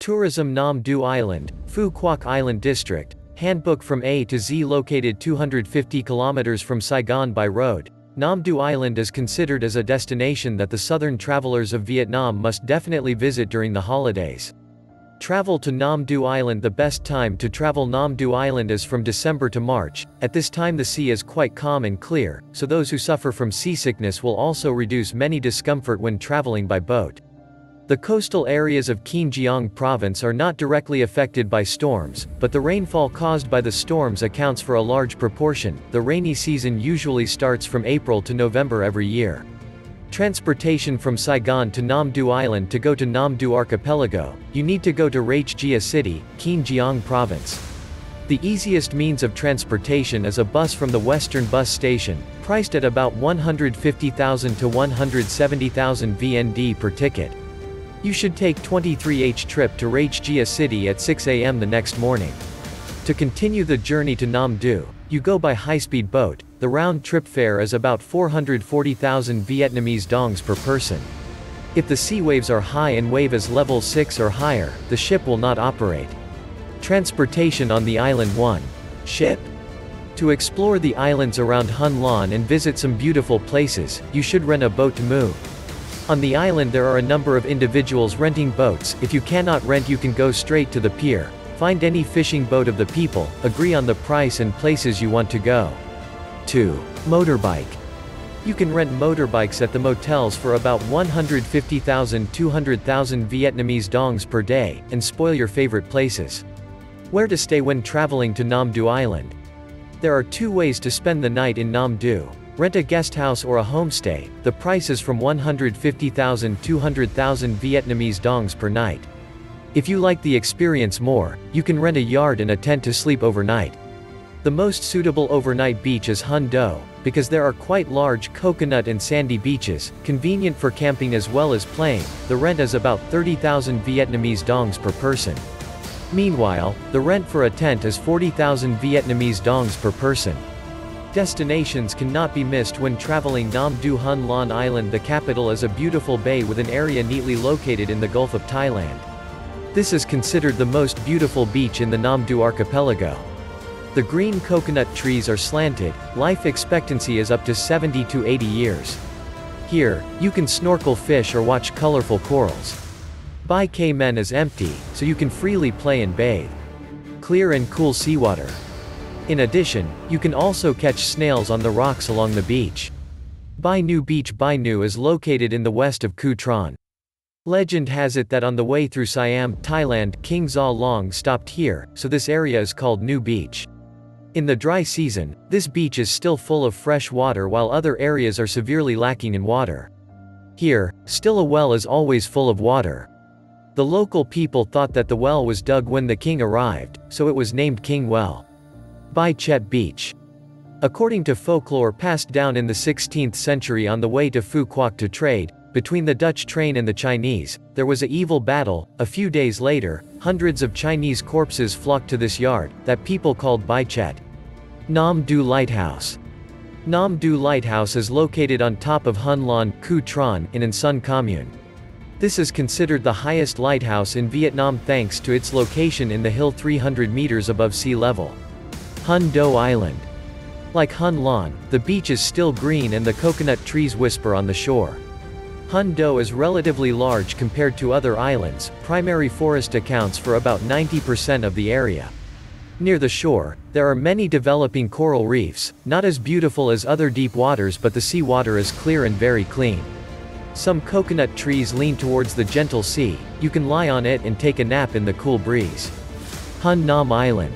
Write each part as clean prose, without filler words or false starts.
Tourism Nam Du Island, Phu Quoc Island District. Handbook from A to Z. Located 250 kilometers from Saigon by road, Nam Du Island is considered as a destination that the southern travelers of Vietnam must definitely visit during the holidays. Travel to Nam Du Island. The best time to travel Nam Du Island is from December to March. At this time the sea is quite calm and clear, so those who suffer from seasickness will also reduce many discomfort when traveling by boat. The coastal areas of Kien Giang province are not directly affected by storms, but the rainfall caused by the storms accounts for a large proportion. The rainy season usually starts from April to November every year. Transportation from Saigon to Nam Du Island. To go to Nam Du Archipelago, you need to go to Ranh Gia City, Kien Giang province. The easiest means of transportation is a bus from the Western Bus Station, priced at about 150,000 to 170,000 VND per ticket. You should take 23h trip to Ranh Gia City at 6 a.m. the next morning. To continue the journey to Nam Du, you go by high-speed boat. The round-trip fare is about 440,000 Vietnamese dongs per person. If the sea waves are high and wave is level 6 or higher, the ship will not operate. Transportation on the island. 1. Ship. To explore the islands around Hun Lan and visit some beautiful places, you should rent a boat to move. On the island there are a number of individuals renting boats. If you cannot rent, you can go straight to the pier, find any fishing boat of the people, agree on the price and places you want to go. 2. Motorbike. You can rent motorbikes at the motels for about 150,000 to 200,000 Vietnamese dongs per day, and spoil your favorite places. Where to stay when traveling to Nam Du Island? There are 2 ways to spend the night in Nam Du. Rent a guest house or a homestay. The price is from 150,000 to 200,000 Vietnamese dongs per night. If you like the experience more, you can rent a yard and a tent to sleep overnight. The most suitable overnight beach is Hun Do, because there are quite large coconut and sandy beaches, convenient for camping as well as playing. The rent is about 30,000 Vietnamese dongs per person. Meanwhile, the rent for a tent is 40,000 Vietnamese dongs per person. Destinations cannot be missed when traveling Nam Du. Hun Lan Island. The capital is a beautiful bay with an area neatly located in the Gulf of Thailand. This is considered the most beautiful beach in the Nam Du archipelago. The green coconut trees are slanted, life expectancy is up to 70 to 80 years. Here, you can snorkel fish or watch colorful corals. Bai K Men is empty, so you can freely play and bathe. Clear and cool seawater. In addition, you can also catch snails on the rocks along the beach. Bai Nu Beach. Bai Nu is located in the west of Cu Tron. Legend has it that on the way through Siam, Thailand, King Zha Long stopped here, so this area is called Nu Beach. In the dry season, this beach is still full of fresh water while other areas are severely lacking in water. Here, still a well is always full of water. The local people thought that the well was dug when the king arrived, so it was named King Well. Bai Chet Beach. According to folklore passed down in the 16th century on the way to Phu Quoc to trade, between the Dutch train and the Chinese, there was an evil battle. A few days later, hundreds of Chinese corpses flocked to this yard, that people called Bai Chet. Nam Du Lighthouse. Nam Du Lighthouse is located on top of Hun Lan, Cu Tron, in An Son Commune. This is considered the highest lighthouse in Vietnam thanks to its location in the hill 300 meters above sea level. Hun Do Island. Like Hun Lan, the beach is still green and the coconut trees whisper on the shore. Hun Do is relatively large compared to other islands. Primary forest accounts for about 90% of the area. Near the shore, there are many developing coral reefs, not as beautiful as other deep waters, but the sea water is clear and very clean. Some coconut trees lean towards the gentle sea. You can lie on it and take a nap in the cool breeze. Hun Nam Island.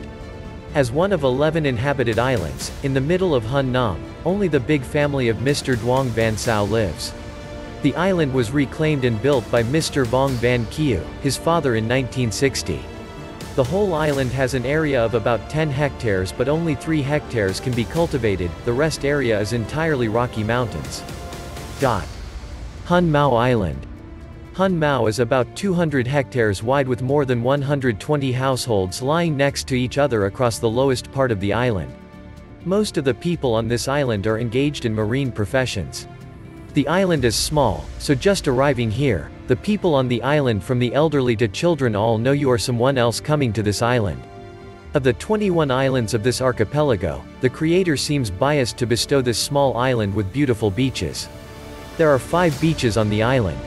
As one of 11 inhabited islands, in the middle of Hun Nam, only the big family of Mr. Duong Van Sao lives. The island was reclaimed and built by Mr. Vong Van Kieu, his father, in 1960. The whole island has an area of about 10 hectares, but only 3 hectares can be cultivated. The rest area is entirely rocky mountains. Hun Mao Island. Hun Mao is about 200 hectares wide with more than 120 households lying next to each other across the lowest part of the island. Most of the people on this island are engaged in marine professions. The island is small, so just arriving here, the the people on the island from the elderly to children all know you are someone else coming to this island. Of the 21 islands of this archipelago, the creator seems biased to bestow this small island with beautiful beaches. There are 5 beaches on the island,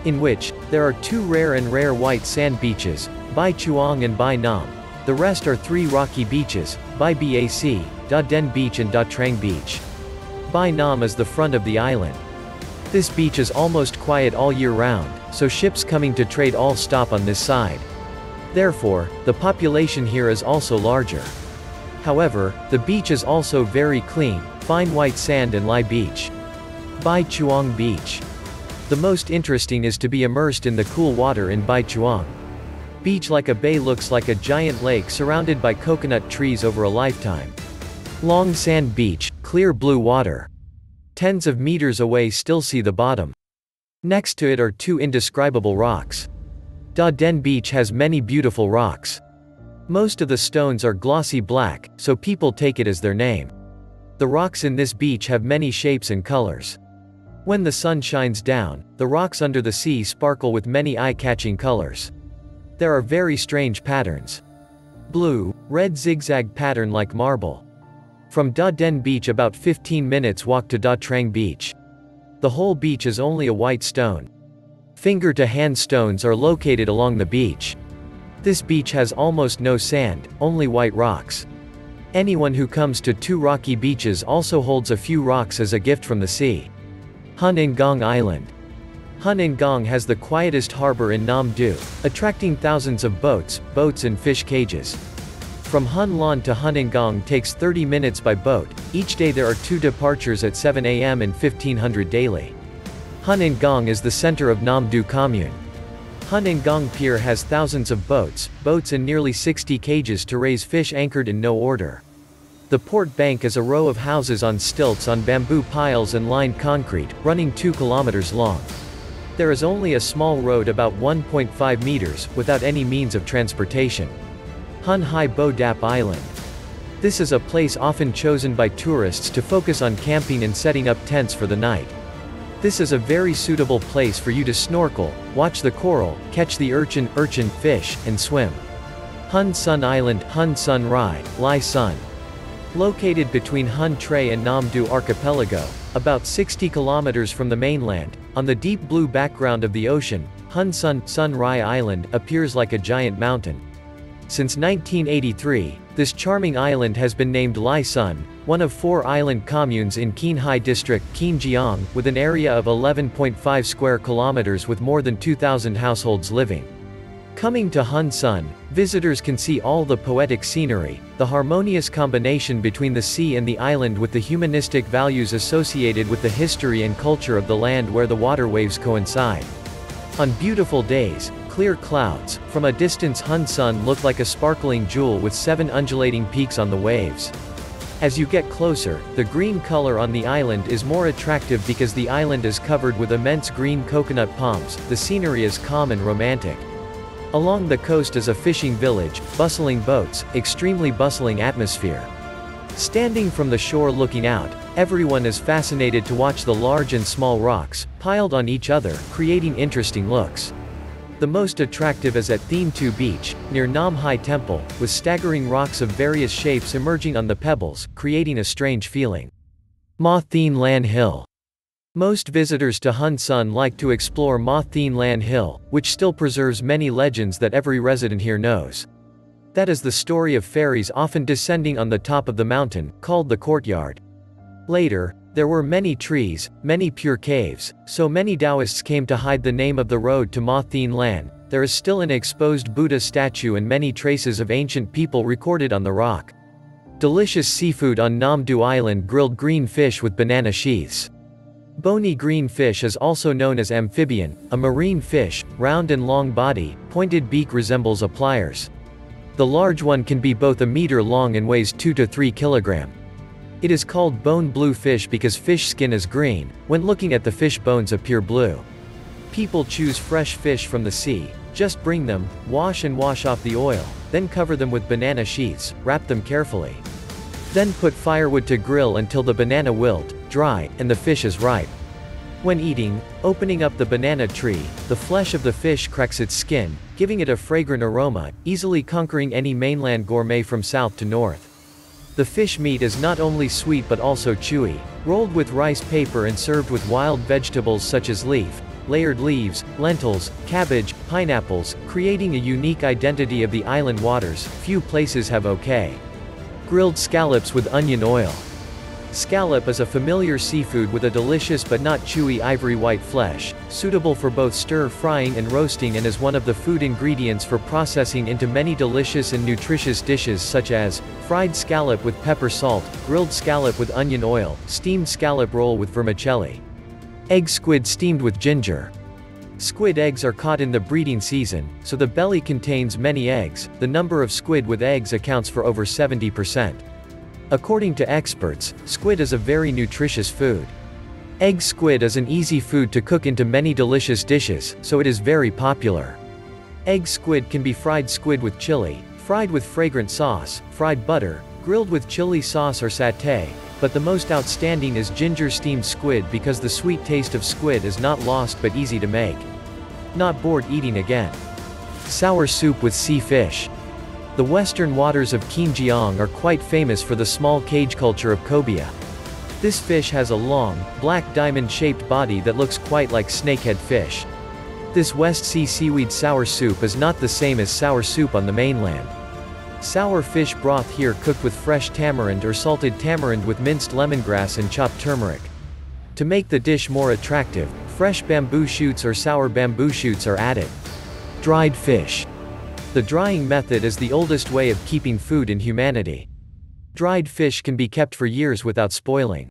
in which there are 2 rare white sand beaches, Bai Chuang and Bai Nam. The rest are 3 rocky beaches, Bai Bac, Da Den Beach and Da Trang Beach. Bai Nam is the front of the island. This beach is almost quiet all year round, so ships coming to trade all stop on this side. Therefore, the population here is also larger. However, the beach is also very clean, fine white sand and Lai Beach. Bai Chuang Beach. The most interesting is to be immersed in the cool water in Bai Chuang. Beach like a bay, looks like a giant lake surrounded by coconut trees over a lifetime. Long sand beach, clear blue water. Tens of meters away still see the bottom. Next to it are 2 indescribable rocks. Da Den Beach has many beautiful rocks. Most of the stones are glossy black, so people take it as their name. The rocks in this beach have many shapes and colors. When the sun shines down, the rocks under the sea sparkle with many eye-catching colors. There are very strange patterns. Blue, red zigzag pattern like marble. From Da Den Beach about 15 minutes walk to Da Trang Beach. The whole beach is only a white stone. Finger-to-hand stones are located along the beach. This beach has almost no sand, only white rocks. Anyone who comes to 2 rocky beaches also holds a few rocks as a gift from the sea. Hun Gong Island. Hun Gong has the quietest harbor in Nam Du, attracting thousands of boats and fish cages. From Hun Lan to Hun Gong takes 30 minutes by boat. Each day there are 2 departures at 7 a.m. and 1500 daily. Hun Gong is the center of Nam Du commune. Hun Gong Pier has thousands of boats and nearly 60 cages to raise fish anchored in no order. The port bank is a row of houses on stilts on bamboo piles and lined concrete, running 2 kilometers long. There is only a small road about 1.5 meters, without any means of transportation. Hun Hai Bo Dap Island. This is a place often chosen by tourists to focus on camping and setting up tents for the night. This is a very suitable place for you to snorkel, watch the coral, catch the urchin, fish, and swim. Hun Sun Island, Hun Sun Rai, Lai Sun. Located between Hun Tre and Nam Du archipelago, about 60 kilometers from the mainland, on the deep blue background of the ocean, Hun Sun Rai Island appears like a giant mountain. Since 1983, this charming island has been named Lai Sun, one of 4 island communes in Kien Hai district, Kien Giang, with an area of 11.5 square kilometers with more than 2,000 households living. Coming to Hun Sun, visitors can see all the poetic scenery, the harmonious combination between the sea and the island with the humanistic values associated with the history and culture of the land where the water waves coincide. On beautiful days, clear clouds, from a distance Hun Sun look like a sparkling jewel with 7 undulating peaks on the waves. As you get closer, the green color on the island is more attractive because the island is covered with immense green coconut palms. The scenery is calm and romantic. Along the coast is a fishing village, bustling boats, extremely bustling atmosphere. Standing from the shore looking out, everyone is fascinated to watch the large and small rocks, piled on each other, creating interesting looks. The most attractive is at Thien Tu Beach, near Nam Hai Temple, with staggering rocks of various shapes emerging on the pebbles, creating a strange feeling. Ma Thien Lan Hill. Most visitors to Hun Sun like to explore Ma Thien Lan Hill, which still preserves many legends that every resident here knows. That is the story of fairies often descending on the top of the mountain, called the courtyard. Later, there were many trees, many pure caves, so many Taoists came to hide the name of the road to Ma Thien Lan. There is still an exposed Buddha statue and many traces of ancient people recorded on the rock. Delicious seafood on Nam Du Island, grilled green fish with banana sheaths. Bony green fish is also known as amphibian, a marine fish, round and long body, pointed beak resembles a pliers. The large one can be both a meter long and weighs 2 to 3 kilograms. It is called bone blue fish because fish skin is green, when looking at the fish bones appear blue. People choose fresh fish from the sea, just bring them, wash off the oil, then cover them with banana sheaths, wrap them carefully. Then put firewood to grill until the banana wilt, dry, and the fish is ripe. When eating, opening up the banana tree, the flesh of the fish cracks its skin, giving it a fragrant aroma, easily conquering any mainland gourmet from south to north. The fish meat is not only sweet but also chewy, rolled with rice paper and served with wild vegetables such as layered leaves, lentils, cabbage, pineapples, creating a unique identity of the island waters. Few places have okay. Grilled scallops with onion oil. Scallop is a familiar seafood with a delicious but not chewy ivory white flesh, suitable for both stir-frying and roasting, and is one of the food ingredients for processing into many delicious and nutritious dishes such as fried scallop with pepper salt, grilled scallop with onion oil, steamed scallop roll with vermicelli. Egg squid steamed with ginger. Squid eggs are caught in the breeding season, so the belly contains many eggs. The number of squid with eggs accounts for over 70%. According to experts, squid is a very nutritious food. Egg squid is an easy food to cook into many delicious dishes, so it is very popular. Egg squid can be fried squid with chili, fried with fragrant sauce, fried butter, grilled with chili sauce or satay, but the most outstanding is ginger steamed squid because the sweet taste of squid is not lost but easy to make. Not bored eating again. Sour soup with sea fish. The western waters of Kien Giang are quite famous for the small cage culture of cobia. This fish has a long, black diamond-shaped body that looks quite like snakehead fish. This West Sea seaweed sour soup is not the same as sour soup on the mainland. Sour fish broth here cooked with fresh tamarind or salted tamarind with minced lemongrass and chopped turmeric. To make the dish more attractive, fresh bamboo shoots or sour bamboo shoots are added. Dried fish. The drying method is the oldest way of keeping food in humanity. Dried fish can be kept for years without spoiling.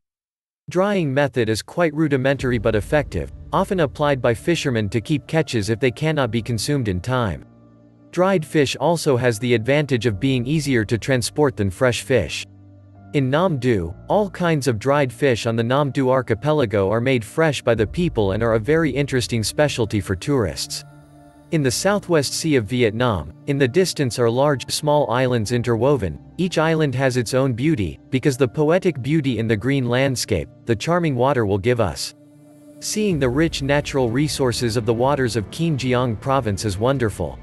Drying method is quite rudimentary but effective, often applied by fishermen to keep catches if they cannot be consumed in time. Dried fish also has the advantage of being easier to transport than fresh fish. In Nam Du, all kinds of dried fish on the Nam Du archipelago are made fresh by the people and are a very interesting specialty for tourists. In the southwest sea of Vietnam, in the distance are large, small islands interwoven. Each island has its own beauty, because the poetic beauty in the green landscape, the charming water will give us. Seeing the rich natural resources of the waters of Kien Giang province is wonderful.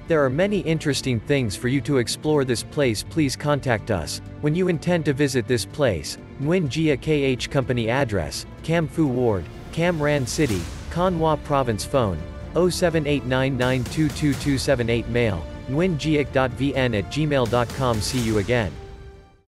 There are many interesting things for you to explore this place. Please contact us when you intend to visit this place. Nguyen Gia KH Company address, Cam Phu Ward, Cam Ran City, Con Hoa Province phone, 0789922278 mail, nguyengiakh.vn@gmail.com. See you again.